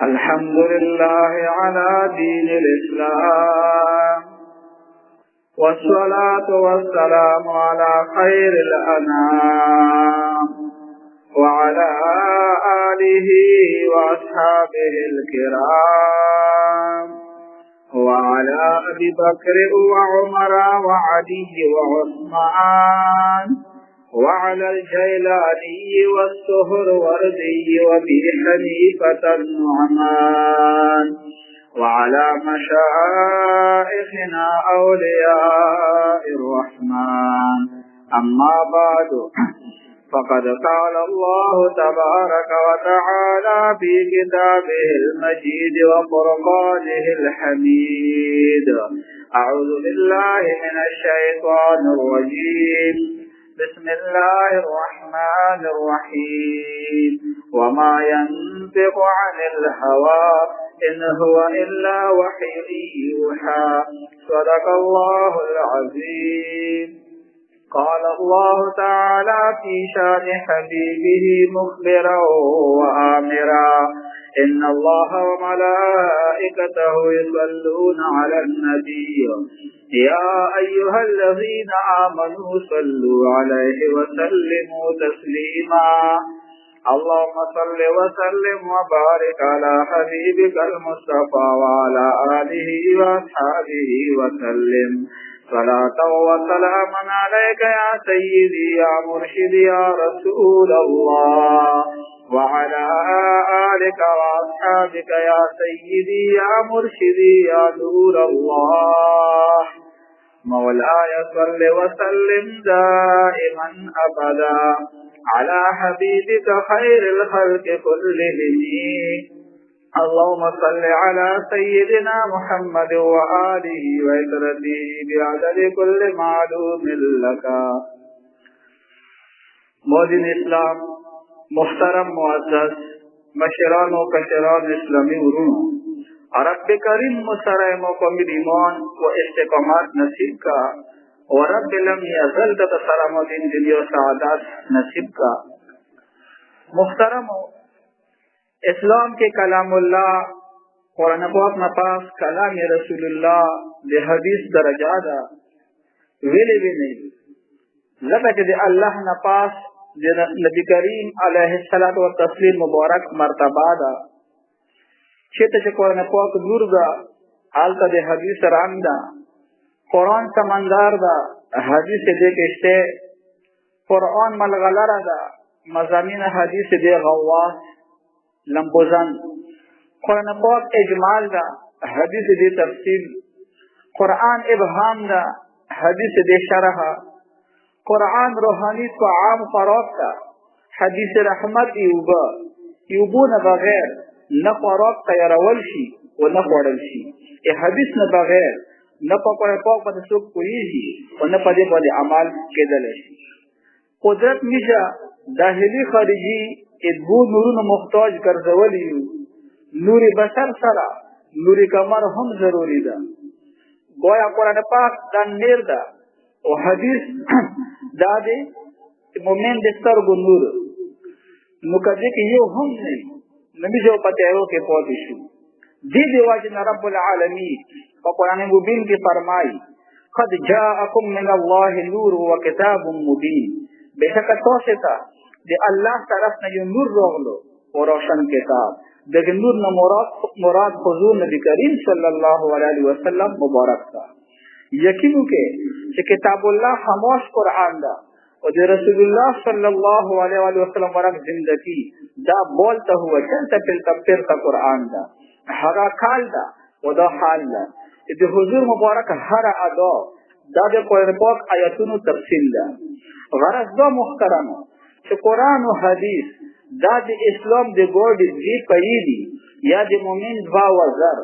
अल्हम्दुलिल्लाह अला दीनिल इस्लाम वस्सलातु वस्सलामु अला खैरिल अनाम व अला आलिहि व अस्हाबिहिल किराम व अला अबी बकर व उमर व अली व उस्मान وعلى الجيلاني والسهروردي وأبي حنيفة النعمان وعلى مشائخنا أولياء الرحمن. أما بعد، فقد قال الله تبارك وتعالى في كتابه المجيد وفرقانه الحميد: أعوذ بالله من الشيطان الرجيم. بسم الله الرحمن الرحيم. وما ينطق عن الهوى إن هو إلا وحي يوحى. صدق الله العظيم. قال الله تعالى في شان حبيبه مخبرا وآمرا: إن الله وملائكته يصلون على النبي يا أيها الذين آمنوا صلوا عليه وسلموا تسليما. اللهم صل وسلم وبارك على حبيبك المصطفى وعلى آله وأصحابه وسلم صلاة وسلاما عليك يا سيدي يا مرشدي يا رسول الله وعلى آلك وأصحابك يا سيدي يا مرشدي يا نور الله. مولاي صل وسلم دائما أبدا على حبيبك خير الخلق كلهم. اللهم صل على سيدنا محمد وآله وإسرته بعدد كل معلوم لك. मोदिन इस्लाम मुहतरम मुअज़्ज़ज़ मशरान व कशरान इस्लामी उरूनो और रब करीम मुसराय मुकम्मिल ईमान व इस्तिक़ामत नसीब का और रब लम यज़ल तसलामुद्दीन दुनिया सआदत नसीब का। मुहतरम इस्लाम के कलामुल्लाह कुरान पाक में पास कलाम रसूलुल्लाह दे हदीस दरजा दा वेले भी नहीं लगा के अल्लाह न पास नबी करीम अलैहिस्सलातु व तस्लीम मुबारक मर्तबा दा क्षेत्र से कुरान पाक नूर दा हालत दे हदीस रामदा कुरान समंदर दा हदीस दे के कुरान मलगलरा दा मज़ामीन हदीस दे गवास लंबोजन कुरान पाक इजमाल दा हदीस दे तफसील कुरान इबहाम दा हदीस दे शरह कुरान रूहानी को आम फरोग का हदीस रहमत यूबू न बगैर न फरोग तैयारवल शी व न पड़ल शी ये हदीस न बगैर न पकड़े पाक पद सुख कोई ही और न पदे पदे अमाल के दले कुदरत मिजा दाहिली खरिजी इदबू नूरुन मुख्ताज कर जवली नूरी बसर सरा नूरी कमर हम जरूरी दा गोया कुरान पाक दा नेर दा और हदीस दादे मोमेन देस्तर गुनूर नुकदे के यो हम नहीं नबी जो पतेरो के पौधिशु दी देवाज न रब्बुल आलमीन और कुरान मुबीन की फरमाई खद जाअकुम मिनल्लाहि नूर व किताबुम मुबीन बेशक तो से था दे अल्लाह तरफ ने यो नूर रोगलो और रोशन किताब देखे नूर न मुराद हुजूर नबी करीम सल्लल्लाहु अलैहि वसल्लम मुबारक था यकीन के किताबुल्लाह खामोश कुरान दा और रसूलुल्लाह सल्लल्लाहु अलैहि वसल्लम वरक जिंदगी दा बोलता हुआ चलता फिरता कुरान दा हरा खाल दा वदा हाल दा इधर हुजूर मुबारक हर अदा दा दे कुरान पाक आयतुन तफसील दा गरज दो मुहतरम कि कुरान और हदीस दा दे इस्लाम दे गोड दी कईदी या दे मोमिन dva वजर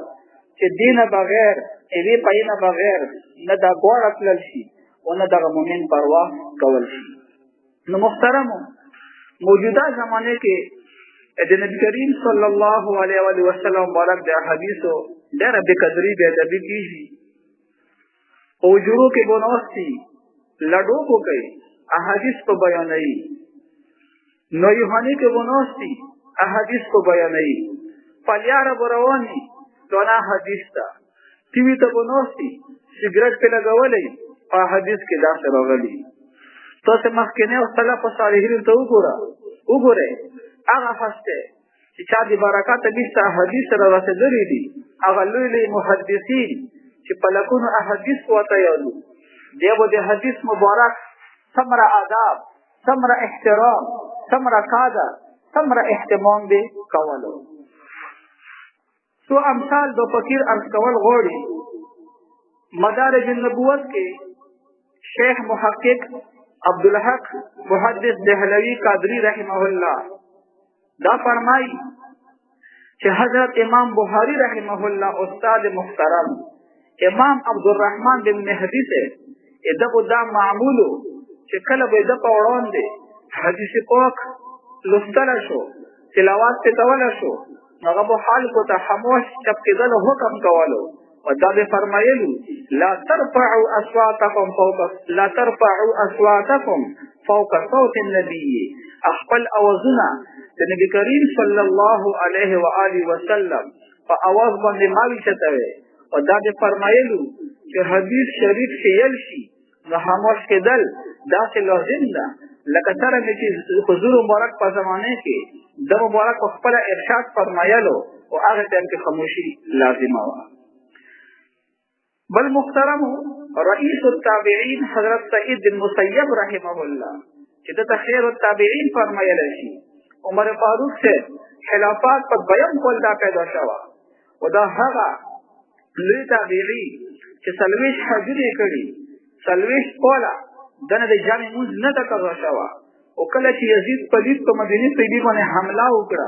कि दीन बगैर एवी पैना बगैर न दा गोड अकलल शी और न दा मोमिन परवाह कवल शी। न मुहतरम मौजूदा जमाने के नबी करीम सल्लल्लाहु अलैहि वसल्लम मुबारक दे हदीसो दर बेकदरी बेअदबी की ओजुरो के बोनोस्ती लडो को कई अहादीस को बयानई नौयुहानी के बोनोस्ती अहादीस को बयानई پلیاره بروانی دونا حدیث تا تیوی تا بنوستی سگرٹ پہ لگولی پا حدیث کی دا سے روغلی تو سے مخکنے و صلاف و صالحین تو اگوره اغا فسته چی چا دی برکات بیستا حدیث را رسدری دی اغا لولی محدثین چی پلکون احادیث و تیالو دیو دی حدیث مبارک سمر آداب سمر احترام سمر قادر سمر احتمام بی کولو سو امثال دو فقیر ارز کول غوڑی مدارج النبوت کے شیخ محقق عبدالحق محدث دہلوی قادری رحمہ اللہ دا فرمائی کہ حضرت امام بخاری رحمہ اللہ استاد محترم امام عبدالرحمن بن مہدی سے ادب دا معمولو کہ کلب ادب اوڑون دے حدیث پاک لفتل شو تلاوات پہ تول شو نغب حال کو تحموش چپ کے دل حکم کولو ودا بے فرمائلو لا ترفعوا اصواتكم فوق صوت النبي اخبل اوزنا نبی کریم صلی اللہ علیہ وآلہ وسلم فا آواز بندے ماوی چتوے ودا بے فرمائلو کہ حدیث شریف سے یلشی نحاموش کے دل دا سے لازم دا لکتر میں کی حضور مبارک پا زمانے کے دا مبارک اخبل ارشاد فرمائلو و آغت ان کے خاموشی لازم ہوا بل محترم رئیس التابعین حضرت سعید بن مسیب رحمہ اللہ چیدتا خیر التابعین فرمائے لشی عمر فاروق سے خلافات پر بیم کولدا پیدا شوا و دا حقا لوی تابعی چی سلویش حجری کری سلویش کولا دن دا جامع موز ندکر شوا و کل چی یزید پلیس تو مدینی طیبی نے حملہ اکڑا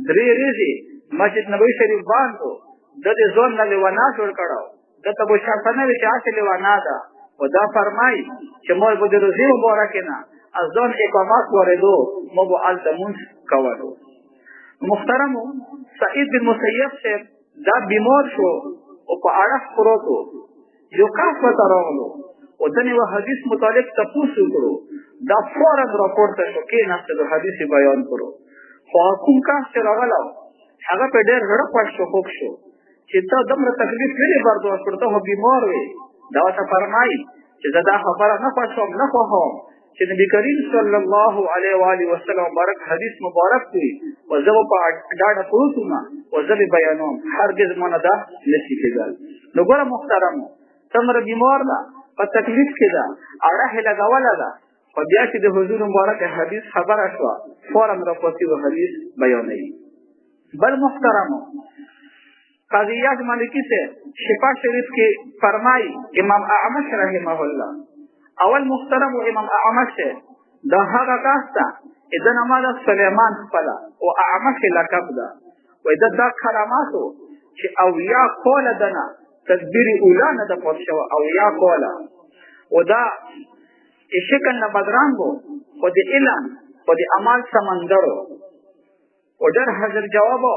دری ریزی مسجد نبوی شریف باندو دا دی زون نلیوانا شور کڑاو دتا بو شرطنه وی چه آسی لیوانا دا و دا فرمای چه مول بو دی روزی مبارکینا از دون اقامات واردو مو بو آلتمونس کولو محترمو سعید بن مسیب سے دا بیمار شو و پا عرف پروتو یو کاف بتا روغلو و دنی و حدیث متعلق تپوسو کرو دا فورا راپورت شو که نفت دو حدیث بیان کرو خواهکون کاف سے روغلو حقا پی دیر غرق وشو خوک شو چیتا دمر تکلیف میری برداشت کرتا ہو بیمار ہوئی دعوت فرمائی چیزا دا خبرہ نفشم نخواہم چی نبی کریم صلی اللہ علیہ وآلہ وسلم مبارک حدیث مبارک ہوئی و زب پا ڈاڑا پروسونا و زب بیانوم ہرگز من دا نسی کے دل نگورا محترم تمر بیمار دا پا تکلیف کے دا آرہ لگوالا دا و بیا چی دا حضور مبارک حدیث خبر اشوا فوراً رفوتی و حدیث بیانی بل محترم قاضی یاز مالکی سے شفا شریف کی فرمائی امام اعمش رحمہ اللہ اول محترم امام اعمش سے دا حقا کاستا اذا نماز سلیمان خپلا و اعمش لقب دا و اذا دا کراماتو چی اویا کولا دنا تدبیر اولا ندا پوشو اویا کولا و دا شکل نبدرانگو و دی علم و دی عمال سمندرو و در حضر جوابو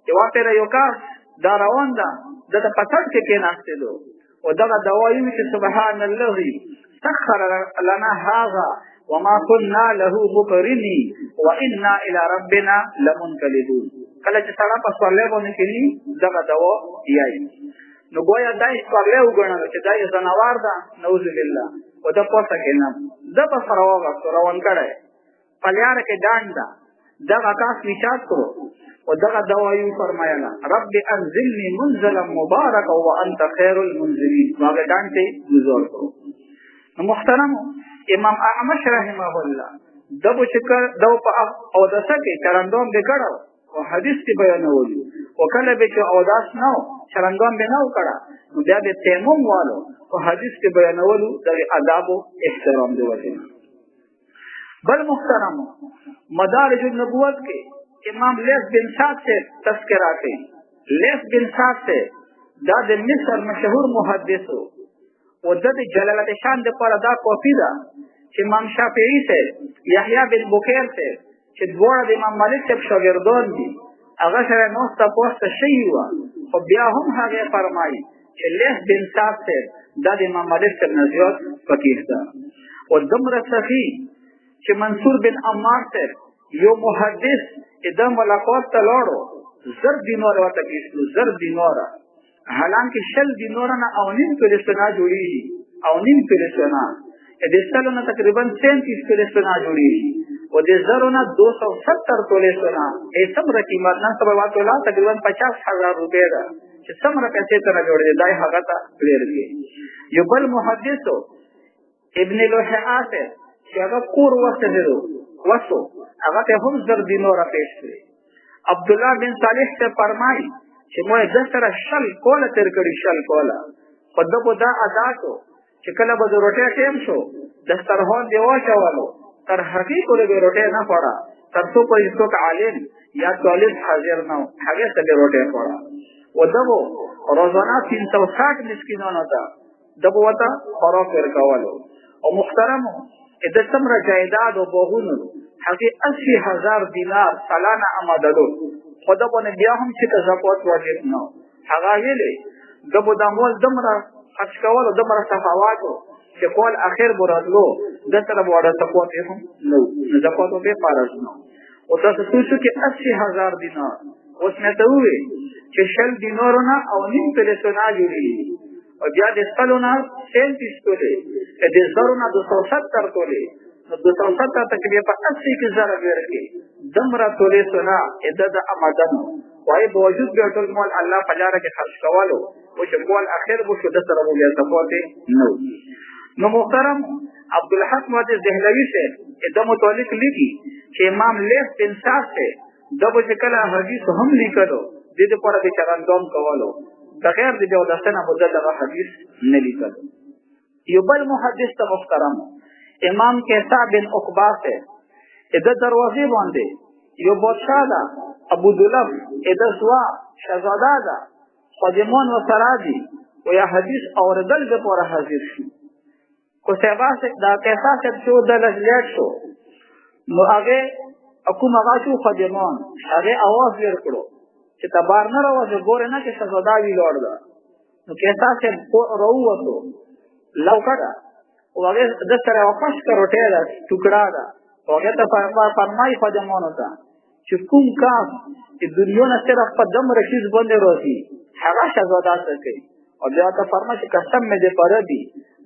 جواب تیرا یوکاس دا روان دا دا پتر کے ناستے دو و دا دوائیو چی سبحان اللہ سخر لنا هذا وما كنا له مقرنی و انا الى ربنا لمنقلبون کله چې سړی په سوالې باندې کړي دا دوا یای نو گویا دا سوالې وګڼل چې دا یو ځناور ده نعوذ بالله و دا پوسه کې نه دا په سره روان کړي پلیار کې ډانډا دا کاس نشاط کرو و دغا دوائیو فرمایانا رب انزلنی منزلا مبارکا و انت خیر المنزلین واقع ڈانٹے نزول کرو محترم امام اعمش رحمہ اللہ دبو چکر دو پا اودسا کے چرندون بے کڑا و حدیث کی بیانولی و کل بے چو اوداس نو چرندون بے نو کڑا بیا بے تیمم والو و حدیث کی بیانولو در اداب و احترام دو وجہ بل محترم مدارج النبوت کے امام لیث بن سعد سے تذکرہ کی لیث بن سعد سے داد مصر مشہور محدث ہو و داد جلالت شان دے پر دا کافی دا امام شافعی سے یحییٰ بن بکیر سے چھ دوڑا دا امام مالک سے شاگردان دی اغشر نوستا پوستا شئی ہوا و بیا ہم حاگے فرمائی چھ لیث بن سعد سے داد امام مالک سے نزیوت فقیر دا و دمر صفی چھ منصور بن عمار سے یو محدث ادم ملاقات تلوڑو زر دینار ورته کېستلو، زر دیناره، حالانکه 100 دیناره نه او نیم تولې سنا جوړېږي، او نیم تولې سنا د 100 نه تقریبا 37 تولې سنا جوړېږي، او د 1000 نه 270 تولې سنا. څومره قیمت نن سبا واټولا تقریبا 50,000 روپۍ ده چې څومره پیسې ته نه جوړېږي، دا یې هغه ته پرېږدي. یو بل محدثو ابن لوحیات چې هغه کور وسو هغه ته هم 1000 دیناره پیش کړي. عبدالله بن صالح ته فرمایي چې مو د سره 100 کوله تېر کړي، 100 کوله. خو ده په دا عاداتو چې کله به د روټۍ ټیم شو دسترخوان دې واچولو، تر هغې پورې به روټۍ نه خوړه تر څو پورې څوک عالم یا طالب حاضر نه و، هغې ته به روټۍ خوړه. و دغو روزانه 360 مسکینانو ته دغو ورته خوراک ورکولو. او محترمو د څومره جایداد او باغونو هغې 80,000 دینار سالانه آمدلو، خو ده باندې بیا هم چې ته زکات واجب نه و. هغه ویلې ده به دا مول دومره خرڅ کول او دومره سخاوت و چې کال اخر به راتلو ده سره به واړه زکات یې هم نه و، نو زکات به یې فرض نه و. او تاسو سوچو کې 80,000 دینار، اوس مې ته ووې چې 100 دینارو نه او نیم تولې سنا جوړېږي، او بیا د 100 نه 37 تولې، د 1000 نه 270 تولې، نو 270 ته چې بیا په 80 کې زره ورکړي دومره تولې سنا ده د آمدن وایي باوجود بیا ټول مال الله په لاره کې خرڅ کولو، او چې کال اخر به شو ده سره به بیا زکات نه و. نو محترم عبدالحق محدث دهلوي صاحب د متعلق لیکي چې امام لیث بن سعد صاحب ده به چې کله حدیث هم لیکلو دې دپاره به چغندام کولو، بغیر د بیا دسته نه به ده دغه حدیث نه لیکلو. یو بل محدث ته محترم امام کیسا بن عقبه صاحب د دروازې باندې یو بادشاه ده ابو دلف د سوا شهزاده ده، خادمان ورسره دي و یا حدیث اورېدل دپاره حاضر شي. خو دا کیسا صاحب چې د لږ لیټ شو نو هغې کوم هغه شو خادمان هغې اواز ور کړو چې ته بار نه راوځې، ګورې نه چې شهزاده ویلاړ ده. نو کیسا صاحب راووتو لوکه ده، او هغې ده سره یوه خشکه روټۍ ده ټوکړه ده، او هغې ته فرمایي خادمانو ته چې کوم کار چې دنیا نه صرف په دومره چیز باندې راځي هغه شهزاده څه کوي، او بیا ته فرمایي چې قسم مې دې پره دي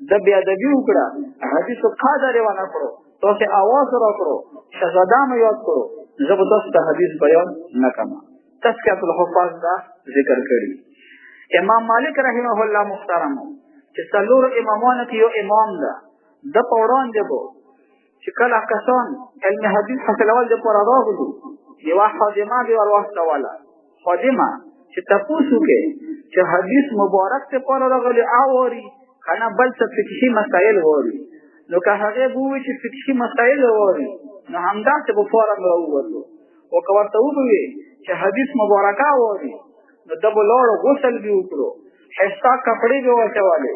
ده بې ادبي وکړه، حدیثو قدر یې ونه کړو، تاسې اواز راکړو، شهزاده مې یاد کړو، زه به تاسو ته حدیث بیان نه کړم. تذکرة الحفاظ دا ذکر کړي. امام مالک رحمه الله محترمو چې څلورو امامانو کې یو امام ده، ده په وړاندې به چې کله کسان علم حدیث حاصلول دپاره راغلو یوه خادمه به ور واستوله، خادمه چې تپوس وکړي چې حدیث مبارک دپاره راغلي اوري که نه بل څه فقهي مسایل غواړي، نو که هغې به ووایي چې فقهي مسایل غواړي نو همداسې به فورا راووتو، او که ورته وبوي چې حدیث مبارکه غواړي نو ده به لاړو غسل به وکړو، ښایسته کپړې به واچولې،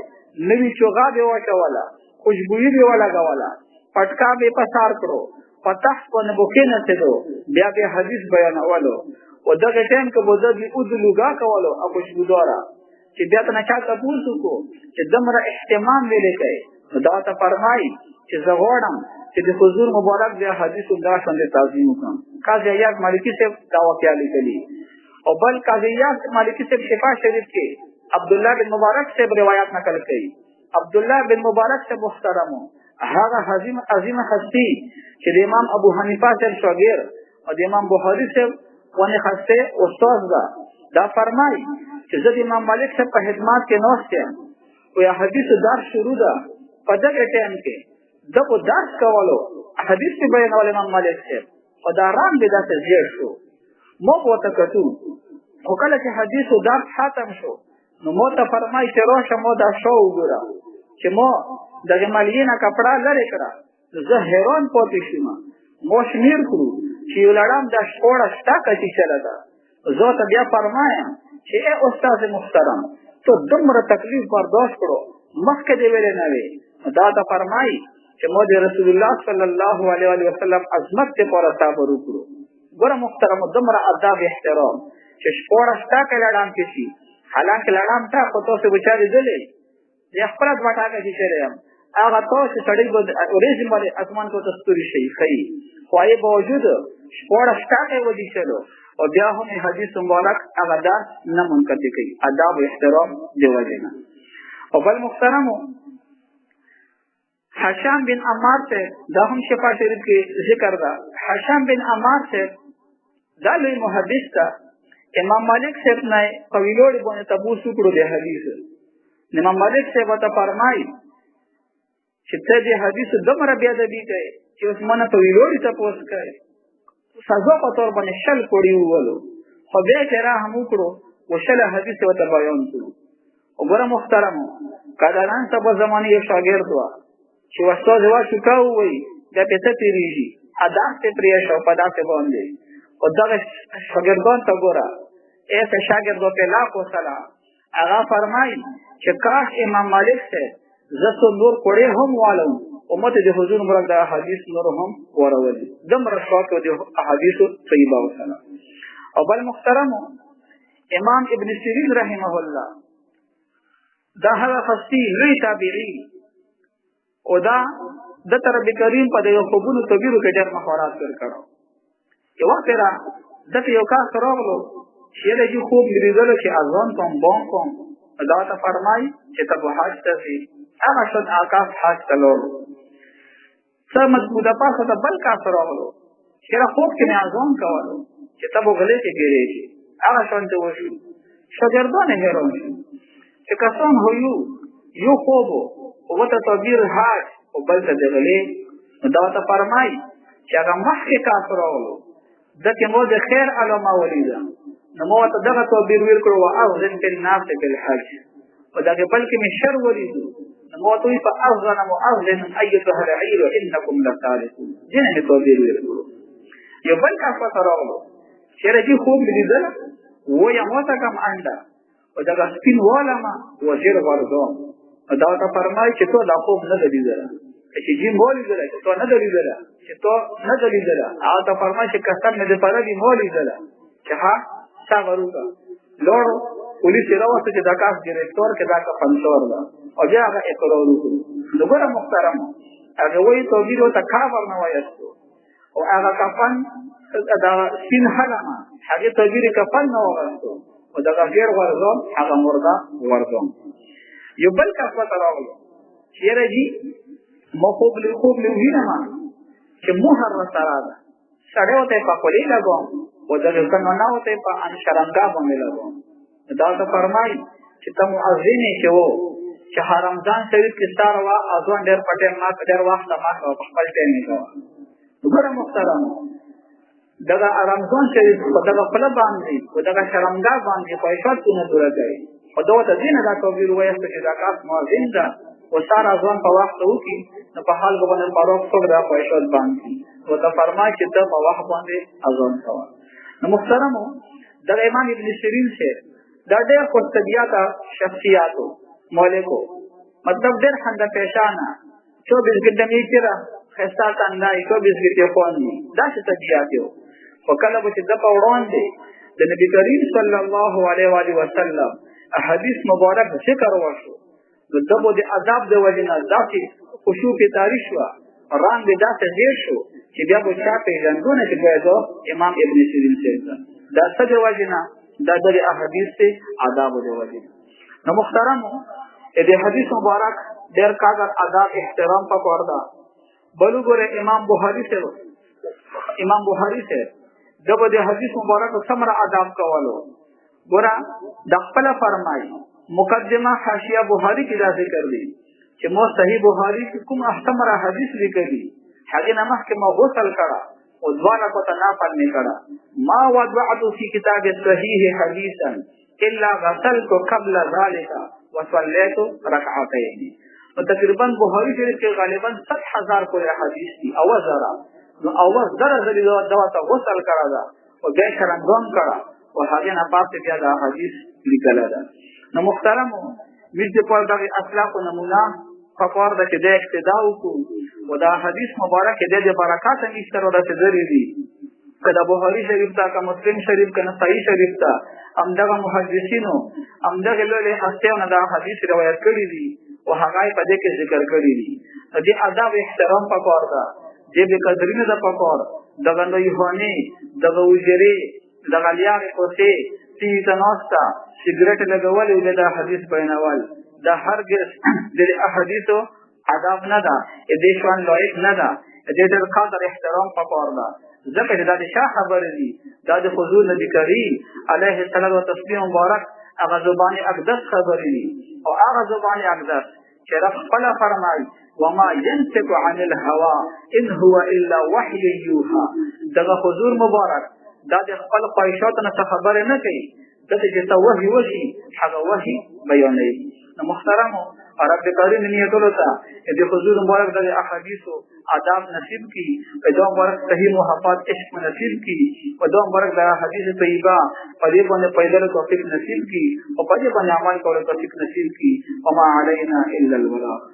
نوي چوغه به واچوله، خوشبویي به ولګوله، پټکا به یې په سار کړو، په تخت باندې به کېناستېدو، بیا به یې حدیث بیانولو. او دغې ټایم کې به ده به اوږد لوګا کولو او خوشبوداره چې بیا ته نه چا تپوس وکړو چې دومره اهتمام ولې کوې، نو دا ته فرمایي چې زه غواړم چې د حضور مبارک بیا حدیثو داشانې تعظیم وکړم. قاضي عیاض مالکي صاحب دا واقعه لیکلي، او بل قاضي عیاض مالکي صاحب شفا شریف کې عبدالله بن مبارک صاحب روایات نقل کوي. عبدالله بن مبارک صاحب محترمو هغه عظیم هستي چې د امام ابو حنیفه صاحب شاګرد او د امام بخاري صاحب ونې خسته استاد ده، دا فرمایي چې زه د امام مالک صاحب په خدمات کې ناست یم او یا حدیثو درس شروع ده، په دغه ټایم کې ده به درس کولو، حدیث یې بیانول امام مالک صاحب، خو دا رنګ یې داسې زیړ شو. ما به ورته کتو، خو کله چې حدیثو درس ختم شو نو ما ته فرمایي چې راشه ما دا شا وګوره، چې ما دغې مالیې نه کپړه لرې کړه، نو زه حیران پاتې شوم. ما شمېر کړو چې یو لړم دا 16 کچیچله ده. زه ته بیا فرمایم چې ای استاد محترم تو دومره تکلیف برداشت کړو، مخکې دې ویلې نه وې. دا ته فرمایي چې ما د رسول الله صلی الله علیه وسلم عظمت دپاره صبر وکړو. ګوره محترمو دومره ادب احترام چې 16 کې لړم کشي، حالانکه لړم ته خو تاسو بچا لیدلی زه خپله دوه ټاکه کشلی یم، هغه تاسو سړی به ورېځې باندې اسمان ته ته ستوري شي ښیي، خو هغې باوجود 16 کې ولیکلو او بیا هم حدیث مبارک هغه درس نه منقطع کوي، اداب او احترام دی وجنه. او بل محترمو، حشام بن عمار سے دا هم شفا شریف کې ذکر ده. حشام بن عمار سے دا لوی محدث تا امام مالک صاحب نه قویلوړ باندې تبوس وکړو د حدیث. امام مالک صاحب ته فرمایي چې ته دې حدیث دومره بیا ادبي کوي چې اوس مونږ په ویلوړ تپوس کوي، سزا په تور باندې شل کوړي وولو، خو بیا چې را هم وکړو وشل حدیث ورته بیان کړو. وګوره محترمو، قدران سبا زمانه یو شاګرد و چې استاد وا چکاو وای دا پیسې تیریږي ادا ته پرې شو په داسې باندې. او دغه شاګردان ته ګوره ایسه شاګرد په لاکو سلام هغه فرمایي چې کاش امام مالک سے زسو نور کوړې هم والو امت د حضور مراد د احادیث نور هم ورولي دم رشوات د احادیث طیبه وسلام. او بل محترم امام ابن سیرین رحمه الله دا هغه فصیح لوی تابعی او دا د رب کریم په دغه خوبونو تعبیر کې ډېر مهارت ورکړو. یو پیرا دته یو کار راغلو چې له یو خوب لريدل چې اذان کوم بون کوم دا ته فرمای چې ته حج ته سي هغه شت آکاف حج تلو سمت بودا پاسه ته بل کا راغلو چې را خوب کې اذان کولو چې ته وګلې کې ګیرې هغه شانته وشو شاګردان هرون چې کسان هو یو خوب او ته تعبیر حج او بل ته دغلې دا ته فرمای چې هغه مخکې کا راغلو دکه مو د خیر علامه ولیدا نو مو ته دغه تعبیر ویل کړو او ځین کې ناف ته کل حج او دغه بلکې می شر ولیدو نو مو ته په اذن مو اذن ايتها العير انكم لصالحون جنه تعبیر ویل کړو. یو بل کا فتره راغلو چې راځي خوب لیدل و یا مو ته کوم انده او دغه سپین والما وزیر ورځو دا ته فرمای چې ته دا خوب نه لیدل چې جیم بولی دلا چې تو نه دلیدلا چې تو نه دلیدلا هغه ته فرمای چې قسم دې پاره دی مولی دلا چې ها تا وروګه لورو پولیس راوته چې دا کاس ډیریکټور کې دا کا پنځور دا او بیا هغه اقرار وکړو. دغه محترم هغه وایي توګیرو ته کاور نه وایستو او هغه کفن دا سین حلما هغه توګیری کفن نه وایستو او دا غیر ورزو هغه مردا ورزو. یو بل کا پته راغلو چې راځي مو خوب له وینما چې مهر سره ده سړی وته په کولې لګوم او د څنګه نه وته په ان شرمګا باندې لګوم. دا ته فرمای چې تم مؤذن چې وو چې رمضان شریف کې ستاره وا اذان ډېر پټه ما ډېر وخت ما په خپل ټیم نه کوه. وګوره محترم دغه رمضان شریف په دغه خپل باندې او دغه شرمګا باندې پښتون نه درځي او دوه ته دینه دا توبیر وایسته چې دا کاس مؤذن ده و سارا ځوان په وخت وکي نو په حال باندې فاروق څوک دا پښتون باندې او ته فرمای چې ته په وخت باندې اذان کوه. نو محترمو د امام ابن سیرین سے دا ډېر قطبیات شخصیاتو مولکو مطلب ډېر خنده پېښانه 24 ګډه میچرا خستا تندای 24 ګټه خواني دا څه طبيعت یو او کله چې د پاوړان دي د نبی کریم صلی الله علیه و آله وسلم احادیث مبارک ذکر وشو د دبو د عذاب د وجنه ذاتي خشوع په تاریخ وا رنگ د داسې ډیر شو چې بیا به چا پیژندونه چې ګویا امام ابن سیرین څخه دا څه د وجنه دا د احادیث ته آداب د وجنه. نو محترم دې حدیث مبارک ډیر کاغذ آداب احترام په وردا بلو ګره امام بخاری سے دغه د حدیث مبارک څومره آداب کولو ګره د خپل فرمایي مقدمه حاشیه بخاری کې دا ذکر دي چې مو صحیح بخاری کې کوم احتمره حدیث لیکلي هغه نه مخکې ما غسل کړه او ځوانه کو ته نه پړنی کړه ما وضعت فی کتاب صحیح حدیثا الا غسلت قبل ذلك وصليت ركعتين. تقریبا بخاری شریف کې غالبا 7000 کوئی حدیث دي او زرا نو اول زرا زری دا ته غسل کړه دا او بیا شرنګون کړه او هغه نه پاتې بیا دا حدیث لیکل ده. نو محترم مجد پر دغه اخلاق و نمونه فقار ده چې د اقتدا وکړو او دا حدیث مبارک د برکات نشته او د ذری دي کله بخاری شریف تا کا مسلم شریف کا صحیح شریف تا امدغه محدثینو امدغه له هستهونه دا حدیث روایت کړی دي او هغه په دې کې ذکر کړی دي. دې آداب احترام پکار ده دې به قدرینه ده پکار دغه نه یوهانی دغه وجری د غلیار کوسه تی تناستا سیګریټ لګول او د حدیث بینول دا هرگز د احادیثو آداب نه ده د شوان لایق نه ده د دې قدر احترام پکار ده ځکه دا د شاه خبرې دي دا د حضور نبی کریم علیه الصلاۃ والتسلیم مبارک هغه زبان اقدس خبرې دي او هغه زبان اقدس چې رب خپل فرمایي وما ينطق عن الهوى ان هو الا وحي يوحى دغه حضور مبارک دا د خپل خواهشاتو نه خبرې نه کوي دغه چې توحي وشي هغه وحي بیانوي محترم رب کریم نیتونو ته د حضور مبارک د احادیثو آداب نصیب کی دا مبارک صحیح محبت عشق نصیب کی او دا مبارک د حدیث طیبه په دې باندې پیدل توفیق نصیب کی او په دې باندې عمل کولو توفیق نصیب کی وما علینا الا البلاغ